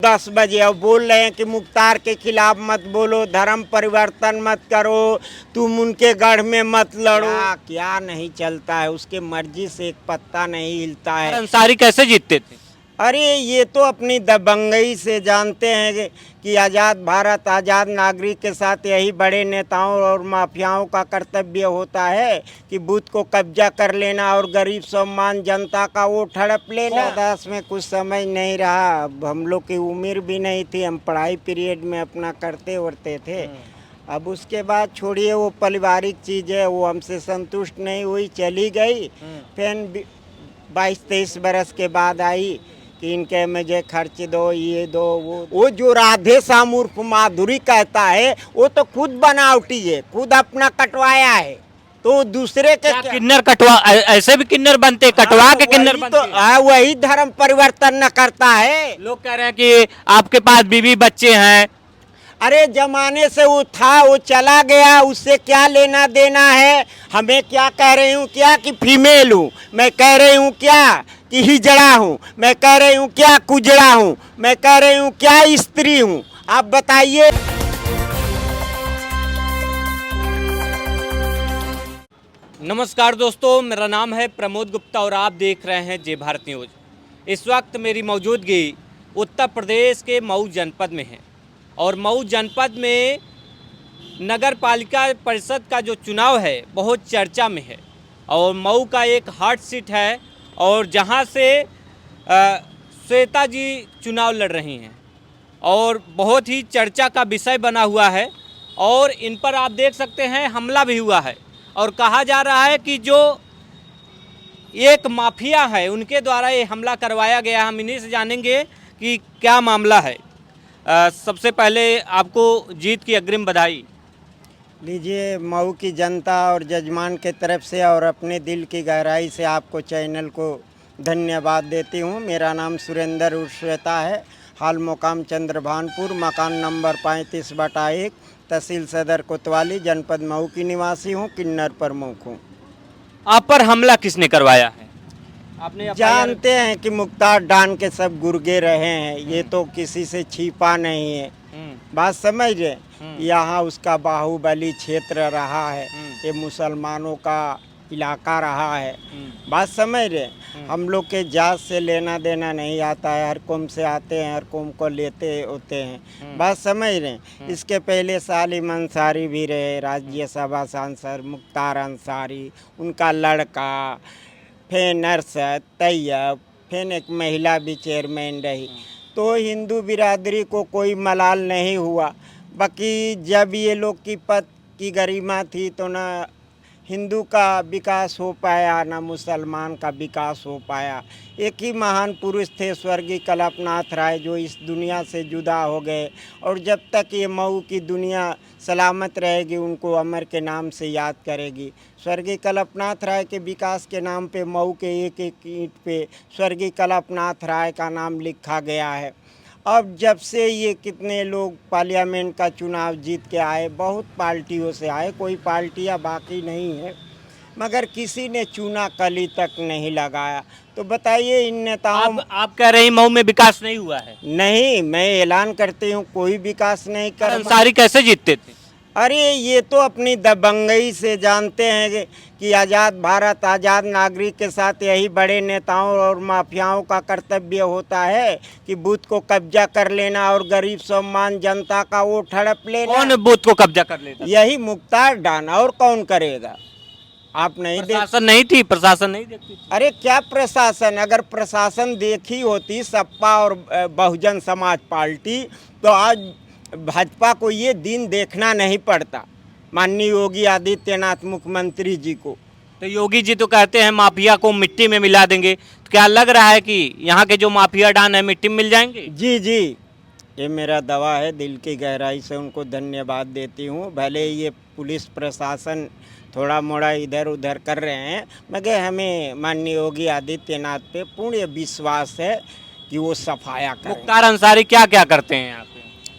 10 बजे अब बोल रहे हैं कि मुख्तार के खिलाफ मत बोलो, धर्म परिवर्तन मत करो, तुम उनके गढ़ में मत लड़ो। क्या नहीं चलता है, उसके मर्जी से एक पत्ता नहीं हिलता है। अंसारी कैसे जीतते थे? अरे ये तो अपनी दबंगई से जानते हैं कि आज़ाद भारत, आज़ाद नागरिक के साथ यही बड़े नेताओं और माफियाओं का कर्तव्य होता है कि बूथ को कब्जा कर लेना और गरीब सम्मान जनता का वोट हड़प लेना। दास में कुछ समझ नहीं रहा, अब हम लोग की उम्र भी नहीं थी, हम पढ़ाई पीरियड में अपना करते उड़ते थे। अब उसके बाद छोड़िए, वो पारिवारिक चीज़ है, वो हमसे संतुष्ट नहीं हुई, चली गई। फिर 22-23 बरस के बाद आई कि इनके मुझे खर्च दो, ये दो, वो जो राधे श्याम उर्फ माधुरी कहता है वो तो खुद बनावटी है, खुद अपना कटवाया है, तो दूसरे के क्या? किन्नर कटवा ऐसे भी किन्नर बनते, कटवा के किन्नर बनते। तो वही धर्म परिवर्तन न करता है। लोग कह रहे हैं कि आपके पास बीवी बच्चे हैं। अरे जमाने से वो था, वो चला गया, उससे क्या लेना देना है। हमें क्या कह रही हूँ क्या कि फीमेल हूँ, मैं कह रही हूँ क्या कि हिजड़ा हूँ, मैं कह रही हूँ क्या कुजड़ा हूँ, मैं कह रही हूँ क्या स्त्री हूँ, आप बताइए। नमस्कार दोस्तों, मेरा नाम है प्रमोद गुप्ता और आप देख रहे हैं जय भारत न्यूज़। इस वक्त मेरी मौजूदगी उत्तर प्रदेश के मऊ जनपद में है और मऊ जनपद में नगर पालिका परिषद का जो चुनाव है बहुत चर्चा में है और मऊ का एक हॉट सीट है और जहां से श्वेता जी चुनाव लड़ रही हैं और बहुत ही चर्चा का विषय बना हुआ है और इन पर आप देख सकते हैं हमला भी हुआ है और कहा जा रहा है कि जो एक माफिया है उनके द्वारा ये हमला करवाया गया। हम इन्हीं से जानेंगे कि क्या मामला है। सबसे पहले आपको जीत की अग्रिम बधाई। लीजिए, मऊ की जनता और जजमान के तरफ से और अपने दिल की गहराई से आपको चैनल को धन्यवाद देती हूँ। मेरा नाम सुरेंद्र उर्फ श्वेता है, हाल मुकाम चंद्रभानपुर, मकान नंबर 35/1, तहसील सदर कोतवाली, जनपद मऊ की निवासी हूँ, किन्नर प्रमुख हूँ। आप पर हमला किसने करवाया है? आपने जानते हैं कि मुख्तार डान के सब गुर्गे रहे हैं, ये तो किसी से छिपा नहीं है, बात समझ रहे। यहाँ उसका बाहुबली क्षेत्र रहा है, ये मुसलमानों का इलाका रहा है, बात समझ रहे। हम लोग के जात से लेना देना नहीं आता है, हर कौम से आते हैं, हर कौम को लेते होते हैं, बात समझ रहे। इसके पहले सालिम अंसारी भी रहे राज्यसभा सांसद, मुख्तार अंसारी, उनका लड़का, फिर नरसद तैयब, फिर एक महिला भी चेयरमैन रही। तो हिंदू बिरादरी को कोई मलाल नहीं हुआ। बाकी जब ये लोग की पद की गरिमा थी तो ना हिंदू का विकास हो पाया, ना मुसलमान का विकास हो पाया। एक ही महान पुरुष थे स्वर्गीय कल्पनाथ राय, जो इस दुनिया से जुदा हो गए और जब तक ये मऊ की दुनिया सलामत रहेगी उनको अमर के नाम से याद करेगी। स्वर्गीय कल्पनाथ राय के विकास के नाम पे मऊ के एक एक ईंट पे स्वर्गीय कल्पनाथ राय का नाम लिखा गया है। अब जब से ये कितने लोग पार्लियामेंट का चुनाव जीत के आए, बहुत पार्टियों से आए, कोई पार्टियां बाकी नहीं है, मगर किसी ने चूना कली तक नहीं लगाया। तो बताइए इन नेताओं। आप कह रहे हैं मऊ में विकास नहीं हुआ है? नहीं, मैं ऐलान करती हूँ कोई विकास नहीं कर। अंसारी कैसे जीतते थे? अरे ये तो अपनी दबंगई से जानते हैं कि आज़ाद भारत, आज़ाद नागरिक के साथ यही बड़े नेताओं और माफियाओं का कर्तव्य होता है कि बूथ को कब्जा कर लेना और गरीब सम्मान जनता का वोट हड़प लेना। कौन बूथ को कब्जा कर लेता? यही मुख्तार डान, और कौन करेगा। आप नहीं प्रशासन नहीं थी, प्रशासन नहीं देखती थी। अरे क्या प्रशासन, अगर प्रशासन देखी होती सपा और बहुजन समाज पार्टी तो आज भाजपा को ये दिन देखना नहीं पड़ता, माननीय योगी आदित्यनाथ मुख्यमंत्री जी को। तो योगी जी तो कहते हैं माफिया को मिट्टी में मिला देंगे, तो क्या लग रहा है कि यहाँ के जो माफिया डान है मिट्टी में मिल जाएंगे? जी जी, ये मेरा दावा है, दिल की गहराई से उनको धन्यवाद देती हूँ। भले ये पुलिस प्रशासन थोड़ा मोड़ा इधर उधर कर रहे हैं, मगर हमें माननीय योगी आदित्यनाथ पे पूर्ण विश्वास है कि वो सफाया करें। मुख्तार अंसारी क्या क्या करते हैं यहाँ पे?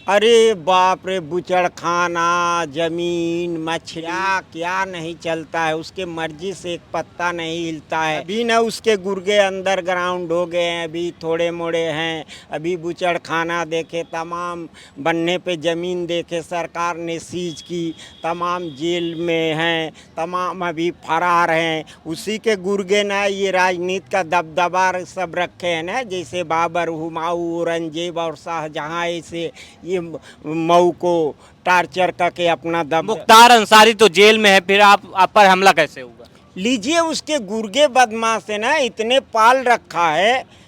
अरे बाप रे, बुचड़ खाना, जमीन, मछलियाँ, क्या नहीं चलता है। उसके मर्जी से एक पत्ता नहीं हिलता है। अभी न उसके गुर्गे अंदर ग्राउंड हो गए हैं, अभी थोड़े मोड़े हैं। अभी बुचड़ खाना देखे, तमाम बनने पे ज़मीन देखे सरकार ने सीज की, तमाम जेल में हैं, तमाम अभी फरार हैं। उसी के गुर्गे न ये राजनीति का दबदबा सब रखे हैं ना, जैसे बाबर, हुमायूं, औरंगजेब और शाहजहाँ, ऐसे ये मऊ को टार्चर करके अपना दब। मुख्तार अंसारी तो जेल में है, फिर आप पर हमला कैसे हुआ? लीजिए, उसके गुर्गे बदमाश है ना, इतने पाल रखा है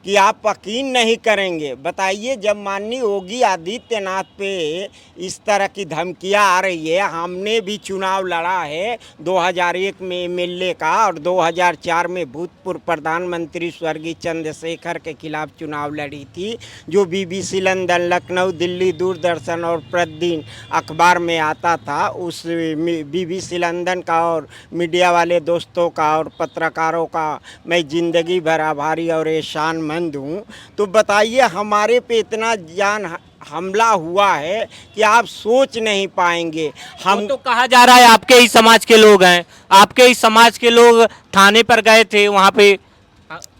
कि आप यकीन नहीं करेंगे। बताइए, जब माननीय योगी आदित्यनाथ पे इस तरह की धमकियां आ रही है, हमने भी चुनाव लड़ा है 2001 में एमएलए का, और 2004 में भूतपूर्व प्रधानमंत्री स्वर्गीय चंद्रशेखर के खिलाफ चुनाव लड़ी थी, जो बीबीसी लंदन, लखनऊ, दिल्ली, दूरदर्शन और प्रतिदिन अखबार में आता था। उस बीबीसी लंदन का और मीडिया वाले दोस्तों का और पत्रकारों का मैं ज़िंदगी भर आभारी और एहसान मंद हूँ। तो बताइए, हमारे पे इतना जान हमला हुआ है कि आप सोच नहीं पाएंगे। हम तो कहा जा रहा है आपके ही समाज के लोग हैं, आपके ही समाज के लोग थाने पर गए थे वहाँ पे।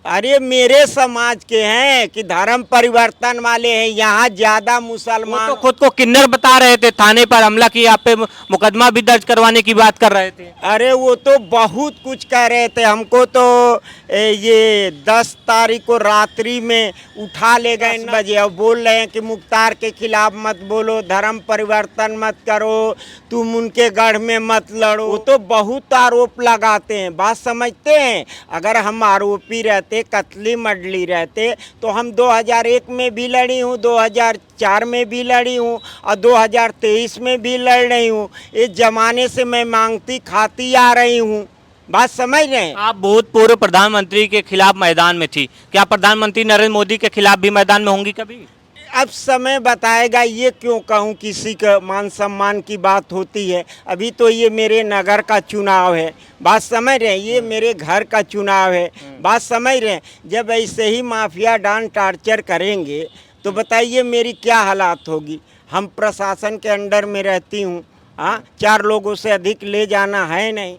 अरे मेरे समाज के हैं कि धर्म परिवर्तन वाले हैं, यहाँ ज्यादा मुसलमान। वो तो खुद को किन्नर बता रहे थे, थाने पर हमला किया, आप पे मुकदमा भी दर्ज करवाने की बात कर रहे थे। अरे वो तो बहुत कुछ कह रहे थे। हमको तो ये 10 तारीख को रात्रि में उठा ले गए 10 बजे और बोल रहे हैं कि मुख्तार के खिलाफ मत बोलो, धर्म परिवर्तन मत करो, तुम उनके गढ़ में मत लड़ो। वो तो बहुत आरोप लगाते हैं, बात समझते हैं। अगर हम आरोपी रहते, कतली मडली रहते, तो हम 2001 में भी लड़ी हूँ, 2004 में भी लड़ी हूँ और 2023 में भी लड़ रही हूँ। इस जमाने से मैं मांगती खाती आ रही हूँ, बात समझ रहे हैं। आप भूतपूर्व प्रधानमंत्री के खिलाफ मैदान में थी, क्या प्रधानमंत्री नरेंद्र मोदी के खिलाफ भी मैदान में होंगी कभी? अब समय बताएगा। ये क्यों कहूँ, किसी का मान सम्मान की बात होती है। अभी तो ये मेरे नगर का चुनाव है, बात समझ रहे हैं, ये मेरे घर का चुनाव है, बात समझ रहे हैं। जब ऐसे ही माफिया डान टार्चर करेंगे तो बताइए मेरी क्या हालात होगी। हम प्रशासन के अंडर में रहती हूँ, हाँ, 4 लोगों से अधिक ले जाना है नहीं।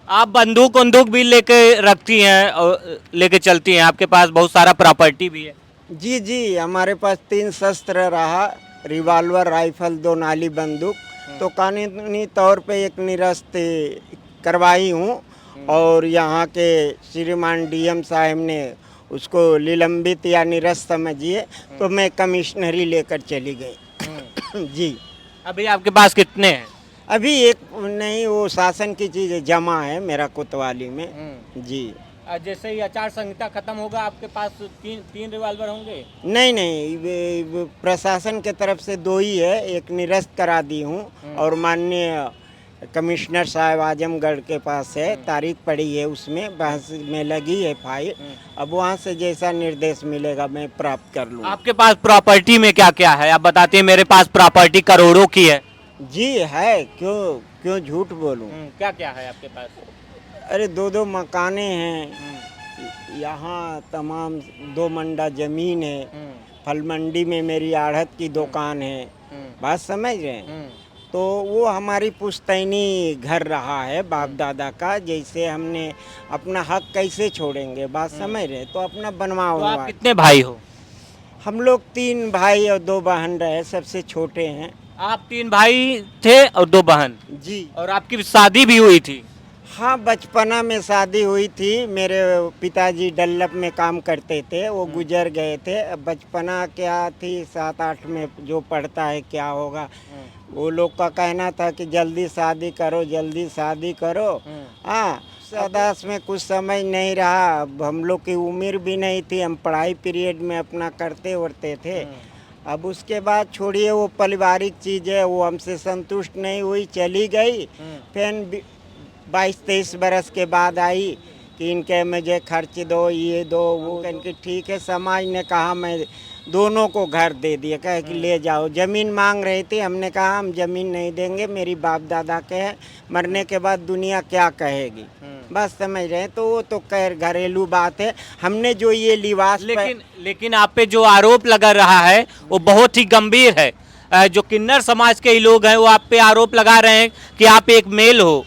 आप बंदूक भी रखती हैं और लेके चलती हैं, आपके पास बहुत सारा प्रॉपर्टी भी है। जी जी, हमारे पास 3 शस्त्र रहा, रिवॉल्वर, राइफल, 2 नाली बंदूक। तो कानूनी तौर पे एक निरस्त करवाई हूँ और यहाँ के श्रीमान डीएम साहब ने उसको निलंबित या निरस्त समझिए, तो मैं कमिश्नरी लेकर चली गई। जी। अभी आपके पास कितने हैं? अभी एक नहीं, वो शासन की चीज़ जमा है मेरा कोतवाली में। जी। जैसे ही आचार संहिता खत्म होगा आपके पास तीन रिवॉल्वर होंगे? नहीं नहीं, प्रशासन के तरफ से 2 ही है, एक निरस्त करा दी हूँ और माननीय कमिश्नर साहब आजमगढ़ के पास है, तारीख पड़ी है, उसमें बहस में लगी है फाइल। अब वहाँ से जैसा निर्देश मिलेगा मैं प्राप्त कर लूँ। आपके पास प्रॉपर्टी में क्या क्या है? आप बताते हैं मेरे पास प्रॉपर्टी करोड़ों की है। जी है, क्यों झूठ बोलूँ। क्या क्या है आपके पास? अरे 2 मकाने हैं यहाँ, तमाम 2 मंडा ज़मीन है, फल मंडी में मेरी आढ़त की दुकान है, बात समझ रहे हैं। तो वो हमारी पुश्तैनी घर रहा है बाप दादा का, जैसे हमने अपना हक कैसे छोड़ेंगे, बात समझ रहे। तो अपना बनवाओ। तो आप कितने भाई हो? हम लोग 3 भाई और 2 बहन रहे, सबसे छोटे हैं। आप 3 भाई थे और 2 बहन? जी। और आपकी शादी भी हुई थी? हाँ, बचपना में शादी हुई थी। मेरे पिताजी डल्लप में काम करते थे, वो गुजर गए थे। अब बचपना क्या थी, 7-8 में जो पढ़ता है क्या होगा। वो लोग का कहना था कि जल्दी शादी करो, जल्दी शादी करो। हाँ, सदास में कुछ समझ नहीं रहा। अब हम लोग की उम्र भी नहीं थी, हम पढ़ाई पीरियड में अपना करते उड़ते थे। अब उसके बाद छोड़िए, वो पारिवारिक चीज़ है, वो हमसे संतुष्ट नहीं हुई, चली गई। फिर 22-23 बरस के बाद आई कि इनके मुझे खर्च दो, ये दो, वो। इनके ठीक है, समाज ने कहा मैं दोनों को घर दे दिया, कहे कि ले जाओ। ज़मीन मांग रही थी, हमने कहा हम ज़मीन नहीं देंगे, मेरी बाप दादा के है, मरने के बाद दुनिया क्या कहेगी, बस समझ रहे हैं। तो वो तो खैर घरेलू बात है। हमने जो ये लिबास लेकिन आप पे जो आरोप लगा रहा है वो बहुत ही गंभीर है। जो किन्नर समाज के ही लोग हैं वो आप पे आरोप लगा रहे हैं कि आप एक मेल हो।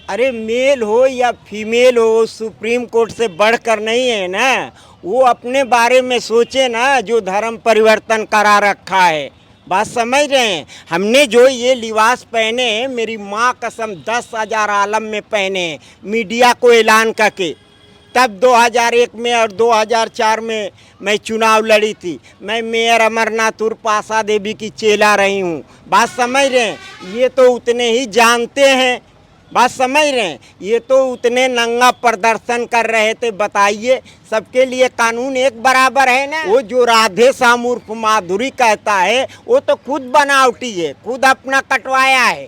अरे मेल हो या फीमेल हो, सुप्रीम कोर्ट से बढ़कर नहीं है ना। वो अपने बारे में सोचे ना, जो धर्म परिवर्तन करा रखा है। बात समझ रहे हैं। हमने जो ये लिबास पहने हैं, मेरी माँ कसम 10,000 आलम में पहने हैं, मीडिया को ऐलान करके। तब 2001 में और 2004 में मैं चुनाव लड़ी थी। मैं मेयर अमरनाथ उर्फ आशा देवी की चेला रही हूँ। बात समझ रहे हैं। ये तो उतने ही जानते हैं। बात समझ रहे हैं। ये तो उतने नंगा प्रदर्शन कर रहे थे। बताइए, सबके लिए कानून एक बराबर है ना। वो जो राधे श्याम उर्फ माधुरी कहता है, वो तो खुद बनावटी है, खुद अपना कटवाया है।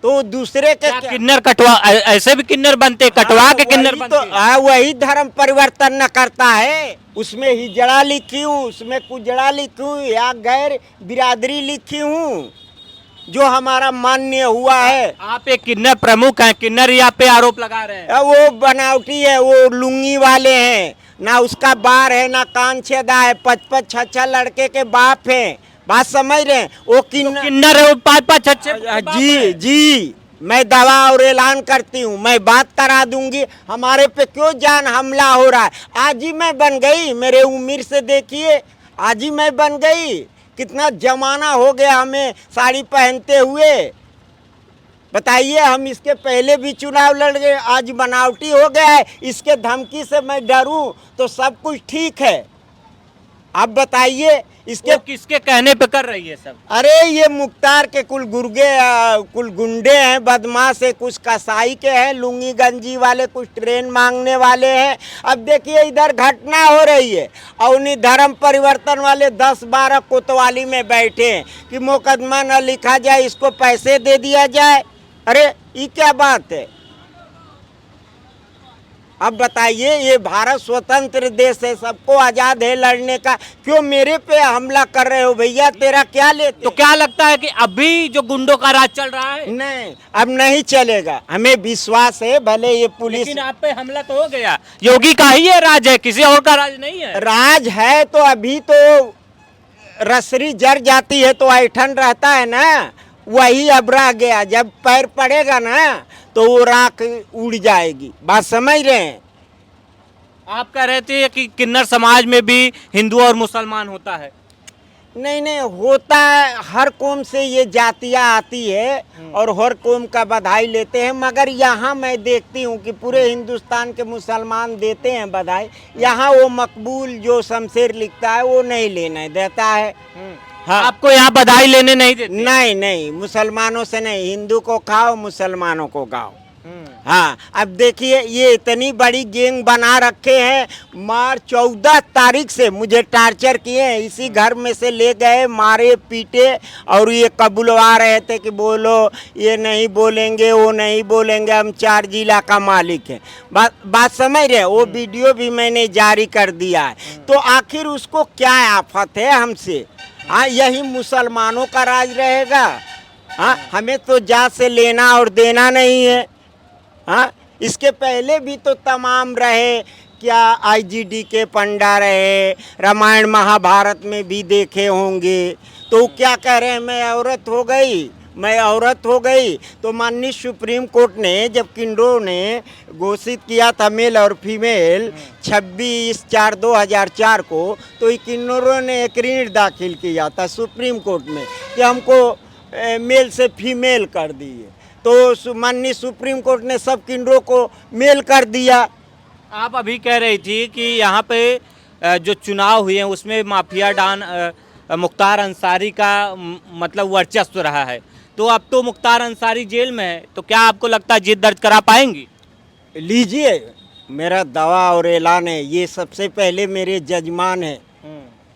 तो दूसरे के किन्नर कटवा, ऐसे भी किन्नर बनते, कटवा के किन्नर बनते। तो वही धर्म परिवर्तन न करता है। उसमें हिजड़ा लिखी हूँ, उसमें कुजड़ा लिखी हूँ, या गैर बिरादरी लिखी हूँ, जो हमारा मान्य हुआ है। आप एक किन्नर प्रमुख हैं, किन्नर ही आप पे आरोप लगा रहे हैं। वो बनावटी है, वो लुंगी वाले हैं ना, उसका बार है ना कान छेदा है। 5-5 6-6 लड़के के बाप हैं। बात समझ रहे हैं। वो किन्नर है, वो 5-5 6-6 जी जी, मैं दवा और ऐलान करती हूँ, मैं बात करा दूंगी। हमारे पे क्यों जान हमला हो रहा है। आज ही मैं बन गई, मेरे उम्र से देखिए, आज ही मैं बन गई। कितना जमाना हो गया हमें साड़ी पहनते हुए। बताइए, हम इसके पहले भी चुनाव लड़ गए, आज बनावटी हो गया है। इसके धमकी से मैं डरूं तो सब कुछ ठीक है। आप बताइए, इसके किसके कहने पे कर रही है सब? अरे ये मुख्तार के कुल कुल गुंडे हैं, बदमाश है, कुछ कसाई के हैं, लुंगी गंजी वाले, कुछ ट्रेन मांगने वाले हैं। अब देखिए, इधर घटना हो रही है और उन्हीं धर्म परिवर्तन वाले 10-12 कोतवाली में बैठे हैं कि मुकदमा न लिखा जाए, इसको पैसे दे दिया जाए। अरे ये क्या बात है। अब बताइए, ये भारत स्वतंत्र देश है, सबको आजाद है लड़ने का, क्यों मेरे पे हमला कर रहे हो भैया। तेरा क्या लेते? तो क्या लगता है कि अभी जो गुंडों का राज चल रहा है? नहीं, अब नहीं चलेगा। हमें विश्वास है, भले ये पुलिस, लेकिन आप पे हमला तो हो गया। योगी का ही ये राज है, किसी और का राज नहीं है। राज है तो अभी तो रसरी जर जाती है तो ऐठन रहता है ना, वही अब रह गया। जब पैर पड़ेगा ना तो वो राख उड़ जाएगी। बात समझ रहे हैं। आप कह रहे थे कि किन्नर समाज में भी हिंदू और मुसलमान होता है। नहीं नहीं होता है, हर कौम से ये जातियाँ आती है और हर कौम का बधाई लेते हैं। मगर यहाँ मैं देखती हूँ कि पूरे हिंदुस्तान के मुसलमान देते हैं बधाई। यहाँ वो मकबूल जो शमशेर लिखता है वो नहीं लेने देता है। हाँ। आपको यहाँ बधाई लेने नहीं देते? नहीं नहीं, मुसलमानों से नहीं। हिंदू को खाओ, मुसलमानों को गाओ। हाँ, अब देखिए, ये इतनी बड़ी गैंग बना रखे हैं। मार्च 14 तारीख से मुझे टार्चर किए हैं। इसी घर में से ले गए, मारे पीटे, और ये कबुलवा रहे थे कि बोलो, ये नहीं बोलेंगे, वो नहीं बोलेंगे, हम 4 जिला का मालिक हैं। बात समझ रहे? वो वीडियो भी मैंने जारी कर दिया है। तो आखिर उसको क्या आफत है हमसे? हाँ, यही मुसलमानों का राज रहेगा। हाँ, हमें तो जात से लेना और देना नहीं है। हाँ, इसके पहले भी तो तमाम रहे। क्या आईजीडी के पंडा रहे, रामायण महाभारत में भी देखे होंगे। तो क्या कह रहे हैं, मैं औरत हो गई, मैं औरत हो गई। तो माननीय सुप्रीम कोर्ट ने जब किन्नरों ने घोषित किया था मेल और फीमेल 26/4/2004 को, तो किन्नरों ने एक ऋण दाखिल किया था सुप्रीम कोर्ट में कि हमको मेल से फीमेल कर दिए। तो माननीय सुप्रीम कोर्ट ने सब किन्नरों को मेल कर दिया। आप अभी कह रही थी कि यहाँ पे जो चुनाव हुए हैं उसमें माफिया डॉन मुख्तार अंसारी का मतलब वर्चस्व रहा है। तो अब तो मुख्तार अंसारी जेल में है, तो क्या आपको लगता है जीत दर्ज करा पाएंगी? लीजिए, मेरा दावा और ऐलान है, ये सबसे पहले मेरे जजमान है।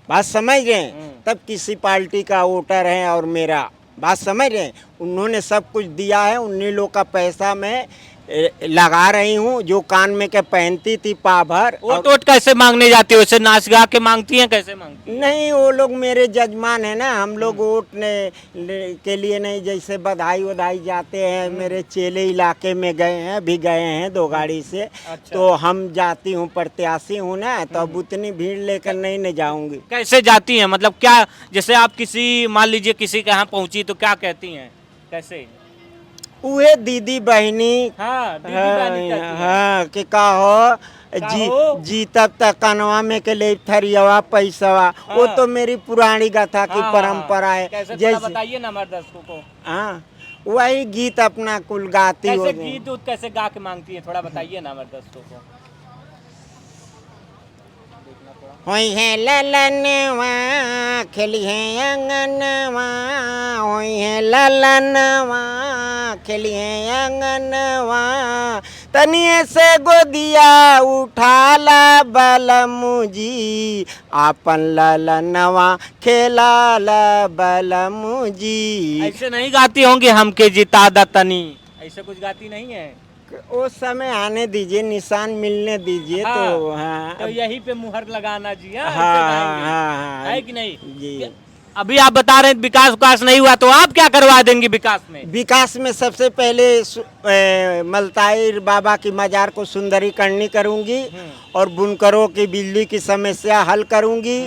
बात समझ रहे हैं? तब किसी पार्टी का वोटर है और मेरा। बात समझ रहे हैं? उन्होंने सब कुछ दिया है। उन्हीं लोग का पैसा मैं लगा रही हूँ, जो कान में के पहनती थी पा भर। वोट वोट कैसे मांगने जाती हो? वैसे नाच गा के मांगती हैं, कैसे मांगती हैं? नहीं, वो लोग मेरे जजमान है ना, हम लोग वोट के लिए नहीं, जैसे बधाई वधाई जाते हैं, मेरे चेले इलाके में गए हैं, भी गए हैं 2 गाड़ी से। अच्छा। तो हम जाती हूँ, प्रत्याशी हूँ ना, तो अब उतनी भीड़ लेकर नहीं जाऊंगी। कैसे जाती हैं? मतलब क्या, जैसे आप किसी, मान लीजिए किसी के यहाँ पहुंची तो क्या कहती हैं, कैसे? उहे दीदी बहनी, हाँ, दीदी बहनी कहती हैं। हाँ कि का हो का जी हो? जी तब तक कनवा में के ले थरियवा पैसवा, वो हाँ। तो मेरी पुरानी गाथा की हाँ, परंपरा है। कैसे, थोड़ा जैसे बताइए ना हमारे दर्शकों को। हाँ, वही गीत अपना कुल गाती कैसे हो। गीत उत कैसे गा के मांगती है, थोड़ा बताइए ना हमारे दर्शकों को। होई है ललनवा खेली है अंगनवा, होई है ललनवा खेली है अंगनवा, तनिए से गोदिया उठाला बलमुजी, आपन ललनवा खेलाला बलमुजी। ऐसे नहीं गाती होंगी हमके जिता दा तनी, ऐसे कुछ गाती नहीं है? वो समय आने दीजिए, निशान मिलने दीजिए। हाँ, तो हाँ, तो यही पे मुहर लगाना जी। हाँ, हाँ ऐसे हाँ गाएंगे। हाँ है कि नहीं? जी। अभी आप बता रहे हैं विकास विकास नहीं हुआ, तो आप क्या करवा देंगे विकास में? विकास में सबसे पहले मलताई बाबा की मजार को सुंदरीकरणी करूंगी, और बुनकरों की बिजली की समस्या हल करूंगी।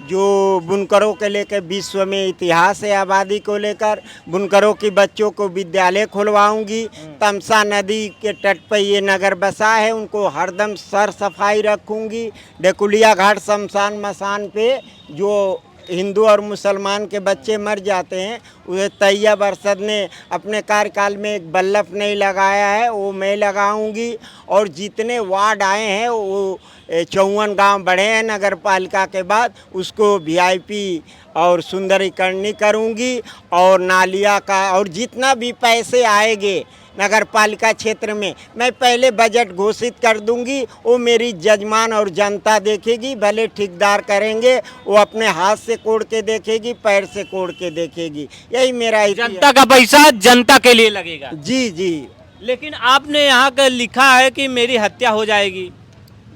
जो बुनकरों के लेकर विश्व में इतिहास है, आबादी को लेकर बुनकरों की बच्चों को विद्यालय खुलवाऊंगी। तमसा नदी के तट पर ये नगर बसा है, उनको हरदम सर सफाई रखूंगी। डेकुलिया घाट शमशान मसान पे जो हिंदू और मुसलमान के बच्चे मर जाते हैं, उसे तैयब अरशद ने अपने कार्यकाल में एक बल्लभ नहीं लगाया है, वो मैं लगाऊंगी। और जितने वार्ड आए हैं, वो 54 गांव बढ़े हैं नगर पालिका के बाद, उसको वीआईपी और सुंदरीकरणी करूंगी। और नालिया का और जितना भी पैसे आएंगे नगर पालिका क्षेत्र में, मैं पहले बजट घोषित कर दूंगी। वो मेरी जजमान और जनता देखेगी, भले ठेकेदार करेंगे, वो अपने हाथ से कोड़ के देखेगी, पैर से कोड़ के देखेगी। यही मेरा जनता का पैसा जनता के लिए लगेगा। जी जी लेकिन आपने यहाँ का लिखा है कि मेरी हत्या हो जाएगी।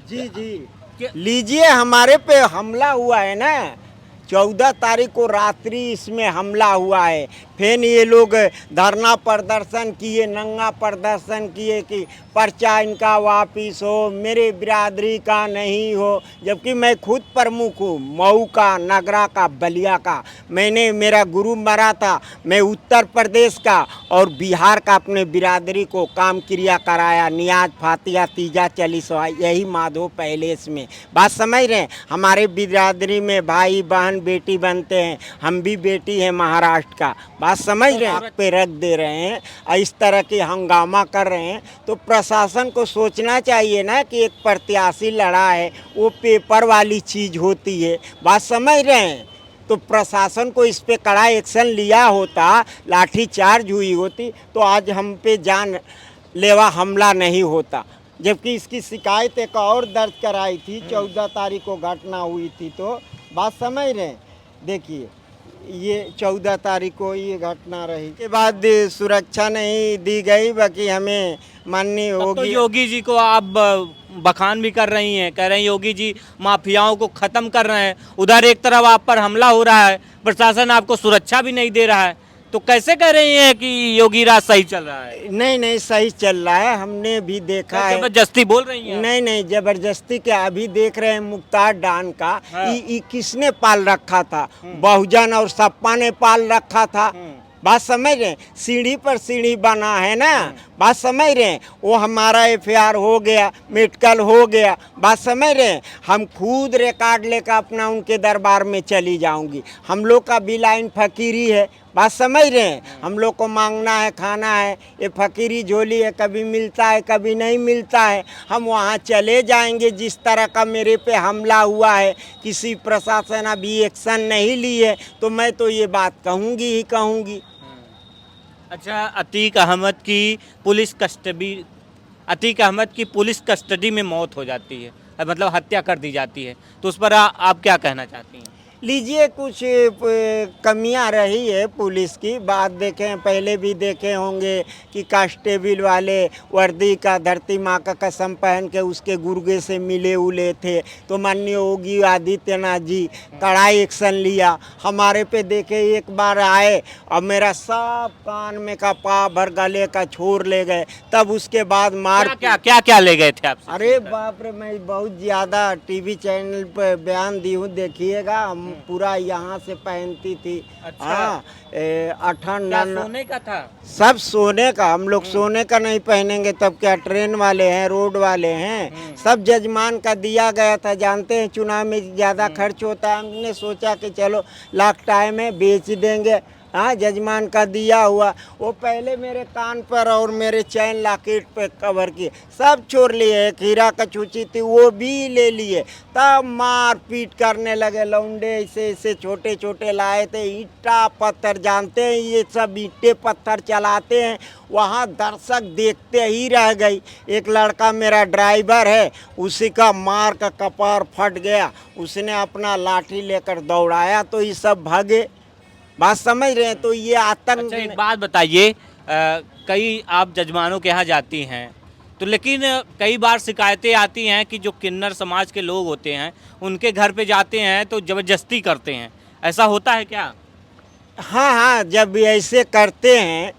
जी जी। लीजिए, हमारे पे हमला हुआ है ना, 14 तारीख को रात्रि इसमें हमला हुआ है। फिर ये लोग धरना प्रदर्शन किए, नंगा प्रदर्शन किए कि पर्चा इनका वापिस हो, मेरे बिरादरी का नहीं हो, जबकि मैं खुद प्रमुख हूँ मऊ का, नगरा का, बलिया का। मैंने, मेरा गुरु मरा था, मैं उत्तर प्रदेश का और बिहार का अपने बिरादरी को काम क्रिया कराया, नियाज फातिया तीजा चालीसवा, यही माधो पैलेस में। बात समझ रहे हैं? हमारे बिरादरी में भाई बहन बेटी बनते हैं, हम भी बेटी हैं महाराष्ट्र का। बात समझ रहे हैं? पे रख दे रहे हैं, इस तरह के हंगामा कर रहे हैं, तो प्रशासन को सोचना चाहिए ना कि एक प्रत्याशी लड़ा है, वो पेपर वाली चीज़ होती है। बात समझ रहे हैं? तो प्रशासन को इस पे कड़ा एक्शन लिया होता, लाठीचार्ज हुई होती, तो आज हम पे जानलेवा हमला नहीं होता। जबकि इसकी शिकायत एक और दर्ज कराई थी, 14 तारीख को घटना हुई थी। तो बात समझ रहे हैं? देखिए, ये 14 तारीख को ये घटना रही के बाद सुरक्षा नहीं दी गई, बाकी हमें माननी होगी। तो योगी जी को आप बखान भी कर रही हैं, कह रहे हैं योगी जी माफियाओं को ख़त्म कर रहे हैं। उधर एक तरफ आप पर हमला हो रहा है, प्रशासन आपको सुरक्षा भी नहीं दे रहा है, तो कैसे कह रही हैं कि योगी राज सही चल रहा है? नहीं नहीं, सही चल रहा है, हमने भी देखा है। जबरदस्ती बोल रही हैं? नहीं नहीं, जबरदस्ती क्या, अभी देख रहे हैं मुख्तार डान का। हाँ। ये किसने पाल रखा था? बहुजन और सपा ने पाल रखा था। बात समझ रहे हैं? सीढ़ी पर सीढ़ी बना है ना। बात समझ रहे हैं? वो हमारा एफआईआर हो गया, मेडिकल हो गया। बात समझ रहे हैं? हम खुद रिकॉर्ड लेकर अपना उनके दरबार में चली जाऊंगी। हम लोग का भी लाइन फकीरी है। बात समझ रहे हैं? हम लोग को मांगना है, खाना है, ये फकीरी झोली है, कभी मिलता है कभी नहीं मिलता है। हम वहाँ चले जाएंगे। जिस तरह का मेरे पे हमला हुआ है, किसी प्रशासन अभी एक्शन नहीं ली है, तो मैं तो ये बात कहूँगी ही कहूँगी। अच्छा, अतीक अहमद की पुलिस कस्टडी में मौत हो जाती है, मतलब हत्या कर दी जाती है, तो उस पर आप क्या कहना चाहती हैं? लीजिए कुछ कमियां रही है पुलिस की। बात देखें, पहले भी देखे होंगे कि कांस्टेबल वाले वर्दी का धरती माँ का कसम पहन के उसके गुर्गे से मिले उले थे, तो माननीय योगी आदित्यनाथ जी कड़ा एक्शन लिया। हमारे पे देखे एक बार आए और मेरा सब कान में का पा भर गले का छोर ले गए, तब उसके बाद मार क्या ले गए थे आपसे? अरे बाप रे, मैं बहुत ज़्यादा टीवी चैनल पे बयान दी हूँ, देखिएगा। हम पूरा यहाँ से पहनती थी। अच्छा। हाँ, अठन क्या सोने का था? सब सोने का। हम लोग सोने का नहीं पहनेंगे तब क्या, ट्रेन वाले हैं, रोड वाले हैं। सब जजमान का दिया गया था। जानते हैं चुनाव में ज़्यादा खर्च होता है, हमने सोचा कि चलो लाख टाइम में बेच देंगे। हाँ, जजमान का दिया हुआ वो पहले मेरे कान पर और मेरे चैन लॉकेट पे कवर किए, सब चोर लिए। एक हीरा का चूची थी वो भी ले लिए। तब मार पीट करने लगे लौंडे, ऐसे ऐसे छोटे छोटे लाए थे ईंटा पत्थर। जानते हैं ये सब ईंटे पत्थर चलाते हैं। वहाँ दर्शक देखते ही रह गई। एक लड़का मेरा ड्राइवर है, उसी का मार का कपार फट गया। उसने अपना लाठी लेकर दौड़ाया तो ये सब भागे। बात समझ रहे हैं? तो ये आतंक। अच्छा, एक बात बताइए, कई आप जजमानों के यहाँ जाती हैं तो, लेकिन कई बार शिकायतें आती हैं कि जो किन्नर समाज के लोग होते हैं उनके घर पे जाते हैं तो ज़बरदस्ती करते हैं, ऐसा होता है क्या? हाँ हाँ, जब ऐसे करते हैं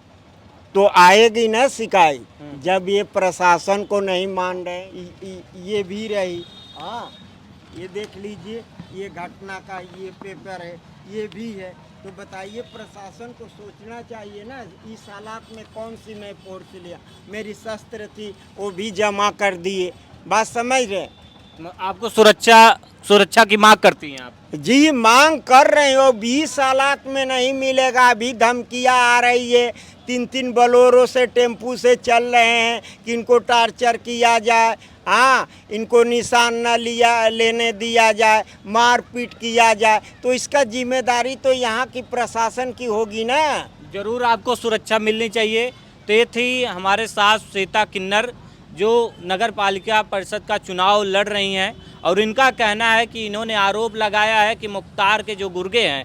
तो आएगी ना शिकायत। जब ये प्रशासन को नहीं मान रहे, ये भी रही। हाँ, ये देख लीजिए, ये घटना का ये पेपर है, ये भी है। तो बताइए, प्रशासन को सोचना चाहिए ना। इस हालात में कौन सी मैं फोर्स लिया, मेरी शस्त्र थी वो भी जमा कर दिए। बात समझ रहे? आपको सुरक्षा की मांग करती हैं आप? जी, मांग कर रहे हो। 20 हालात में नहीं मिलेगा। अभी धमकियाँ आ रही है, 3 बोलेरो से टेम्पू से चल रहे हैं कि इनको टार्चर किया जाए। हाँ, इनको निशान न लेने दिया जाए, मार पीट किया जाए। तो इसका जिम्मेदारी तो यहाँ की प्रशासन की होगी ना। जरूर आपको सुरक्षा मिलनी चाहिए। तो ये थी हमारे साथ श्वेता किन्नर, जो नगर पालिका परिषद का चुनाव लड़ रही हैं, और इनका कहना है कि इन्होंने आरोप लगाया है कि मुख्तार के जो गुर्गे हैं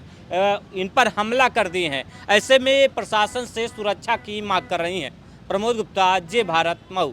इन पर हमला कर दिए हैं। ऐसे में प्रशासन से सुरक्षा की मांग कर रही हैं। प्रमोद गुप्ता, जय भारत, मऊ।